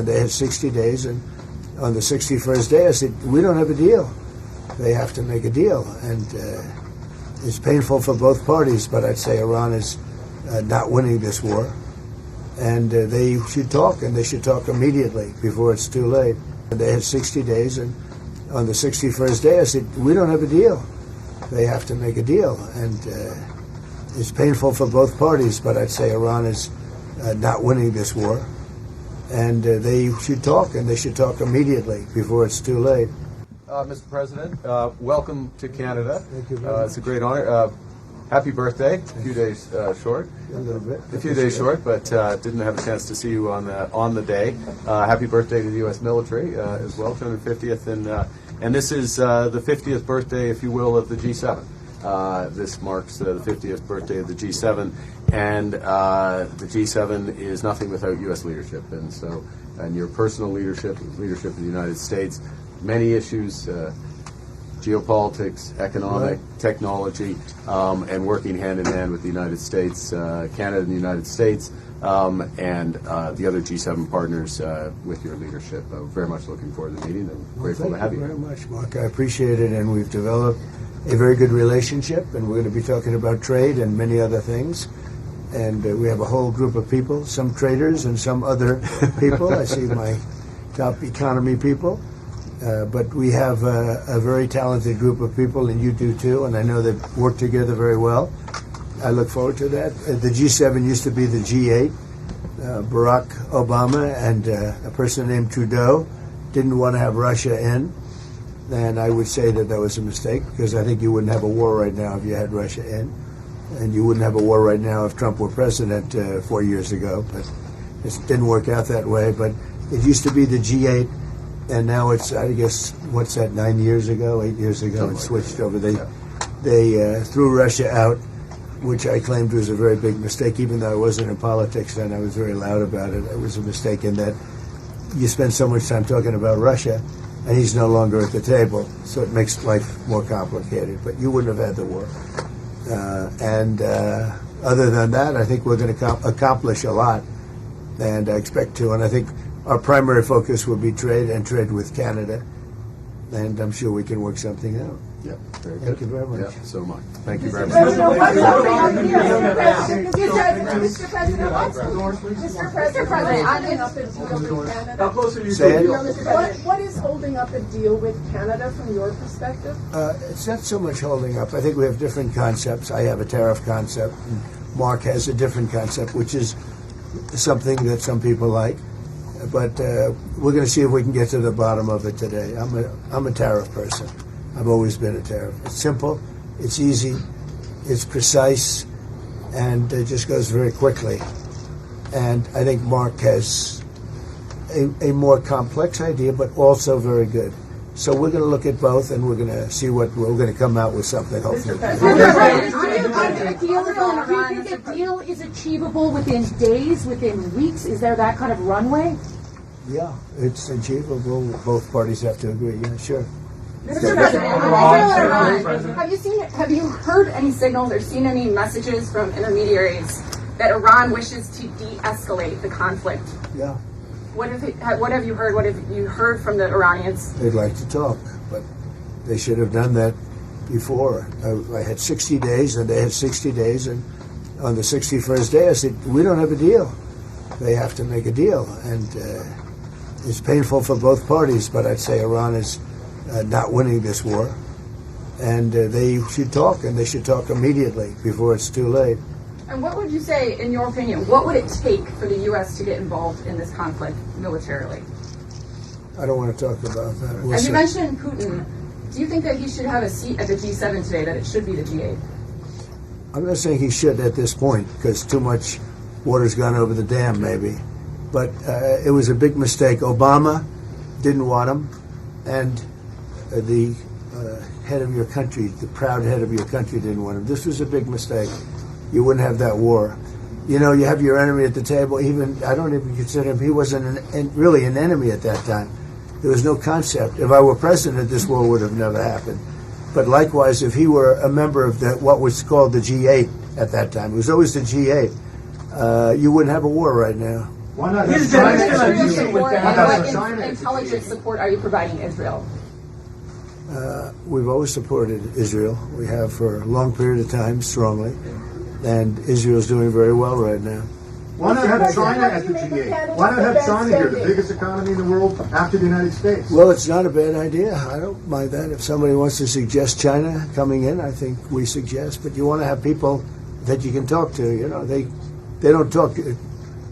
they had 60 days, and on the 61st day I said, we don't have a deal. They have to make a deal, and it's painful for both parties, but I'd say Iran is not winning this war, and they should talk, and they should talk immediately before it's too late. And they had 60 days, and on the 61st day I said, we don't have a deal. They have to make a deal, and it's painful for both parties, but I'd say Iran is not winning this war, and they should talk, and they should talk immediately before it's too late. Mr. President, welcome to Canada. Thank you very much. It's a great honor. Happy birthday. A few days short. A little bit. A few days short, but didn't have a chance to see you on the day. Happy birthday to the U.S. military as well, turning 50th, and this is the 50th birthday, if you will, of the G7. This marks the 50th birthday of the G7, and the G7 is nothing without U.S. leadership, and your personal leadership of the United States. Many issues, geopolitics, economic, technology, and working hand in hand with the United States, Canada and the United States, and the other G7 partners with your leadership. Very much looking forward to the meeting, and grateful to have you. Thank you very much, Mark. I appreciate it, and we've developed a very good relationship, and we're going to be talking about trade and many other things. And we have a whole group of people, some traders and some other people. I see my top economy people. But we have a very talented group of people, and you do too, and I know they work together very well. I look forward to that. The G7 used to be the G8. Barack Obama and a person named Trudeau didn't want to have Russia in, and I would say that was a mistake, because I think you wouldn't have a war right now if you had Russia in, and you wouldn't have a war right now if Trump were president 4 years ago, but it didn't work out that way. But it used to be the G8. And now it's, I guess, what's that, 8 years ago, it switched over. They threw Russia out, which I claimed was a very big mistake, even though I wasn't in politics then. I was very loud about it. It was a mistake in that you spend so much time talking about Russia, and he's no longer at the table, so it makes life more complicated. But you wouldn't have had the war. Other than that, I think we're going to accomplish a lot, and I expect to, and I think our primary focus will be trade and trade with Canada, and I'm sure we can work something out. Yeah, very good. Thank you very much. Yeah, so much. Thank you very much. Mr. President, what is holding up a deal with Canada from your perspective? It's not so much holding up. I think we have different concepts. I have a tariff concept, and Mark has a different concept, which is something that some people like. But we're going to see if we can get to the bottom of it today. I'm a tariff person. I've always been a tariff. It's simple, it's easy, it's precise, and it just goes very quickly. And I think Mark has a more complex idea, but also very good. So we're going to look at both, and we're going to see what we're going to come out with something, hopefully. Do you think a deal is achievable within days, within weeks? Is there that kind of runway? Yeah, it's achievable. Both parties have to agree. Yeah, sure. Mr. President, have you heard any signals or seen any messages from intermediaries that Iran wishes to de-escalate the conflict? Yeah. What have you heard? What have you heard from the Iranians? They'd like to talk, but they should have done that before. I had 60 days, and they had 60 days, and on the 61st day I said, we don't have a deal. They have to make a deal, and it's painful for both parties, but I'd say Iran is not winning this war, and they should talk, and they should talk immediately before it's too late. And what would you say, in your opinion, what would it take for the U.S. to get involved in this conflict militarily? I don't want to talk about that. As you mentioned Putin, do you think that he should have a seat at the G7 today, that it should be the G8? I'm not saying he should at this point, because too much water's gone over the dam, maybe. But it was a big mistake. Obama didn't want him, and the head of your country, the proud head of your country, didn't want him. This was a big mistake. You wouldn't have that war. You know, you have your enemy at the table. Even I don't even consider him. He wasn't really an enemy at that time. There was no concept. If I were president, this war would have never happened. But likewise, if he were a member of what was called the G8 at that time, it was always the G8, you wouldn't have a war right now. Why not Is have there China still a as deal a with What that? intelligence support are you providing Israel? We've always supported Israel. We have for a long period of time, strongly. And Israel's doing very well right now. Why not have China at the G8? Why not have China here, the biggest economy in the world after the United States? Well, it's not a bad idea. I don't mind that. If somebody wants to suggest China coming in, I think we suggest. But you want to have people that you can talk to. You know, they don't talk.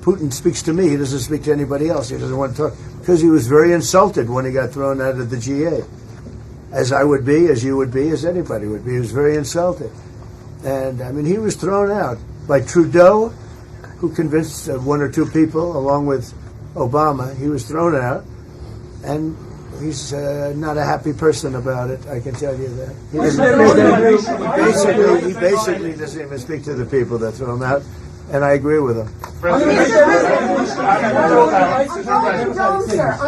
Putin speaks to me. He doesn't speak to anybody else. He doesn't want to talk because he was very insulted when he got thrown out of the G8, as I would be, as you would be, as anybody would be. He was very insulted, and I mean, he was thrown out by Trudeau, who convinced one or two people, along with Obama. He was thrown out, and he's not a happy person about it. I can tell you that. He basically doesn't even speak to the people that throw him out, and I agree with him. Under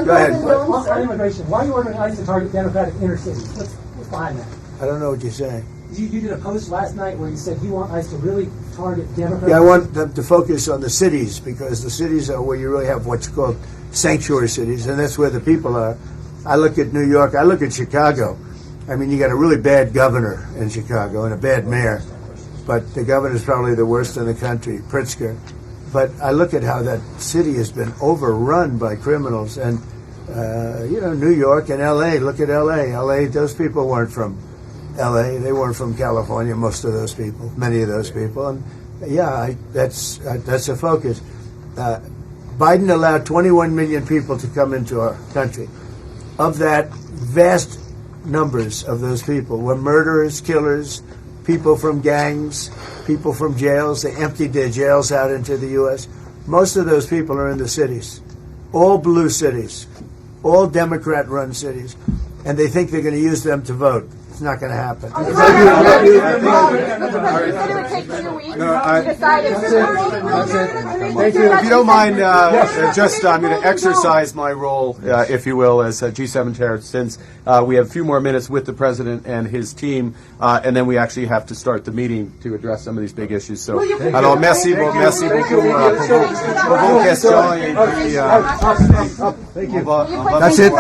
Go ahead. On immigration, why are you ordering ICE to target Democratic inner cities? What's behind that? I don't know what you're saying. You did a post last night where you said you want ICE to really target Democratic. Yeah, I want them to focus on the cities because the cities are where you really have what's called sanctuary cities, and that's where the people are. I look at New York. I look at Chicago. I mean, you got a really bad governor in Chicago and a bad mayor, but the governor's probably the worst in the country, Pritzker. But I look at how that city has been overrun by criminals, and New York and L.A. Look at L.A. L.A. Those people weren't from L.A. They weren't from California. Most of those people, many of those people, and that's a focus. Biden allowed 21 million people to come into our country. Of that, vast numbers of those people were murderers, killers, people from gangs, people from jails. They emptied their jails out into the U.S. Most of those people are in the cities, all blue cities, all Democrat-run cities, and they think they're going to use them to vote. It's not going to happen. You said it would take 2 weeks to decide if Thank you. If you don't mind, I'm going to exercise my role, if you will, as G7 chair, since we have a few more minutes with the president and his team, and then we actually have to start the meeting to address some of these big issues. So, alors merci beaucoup pour vos questions. That's it.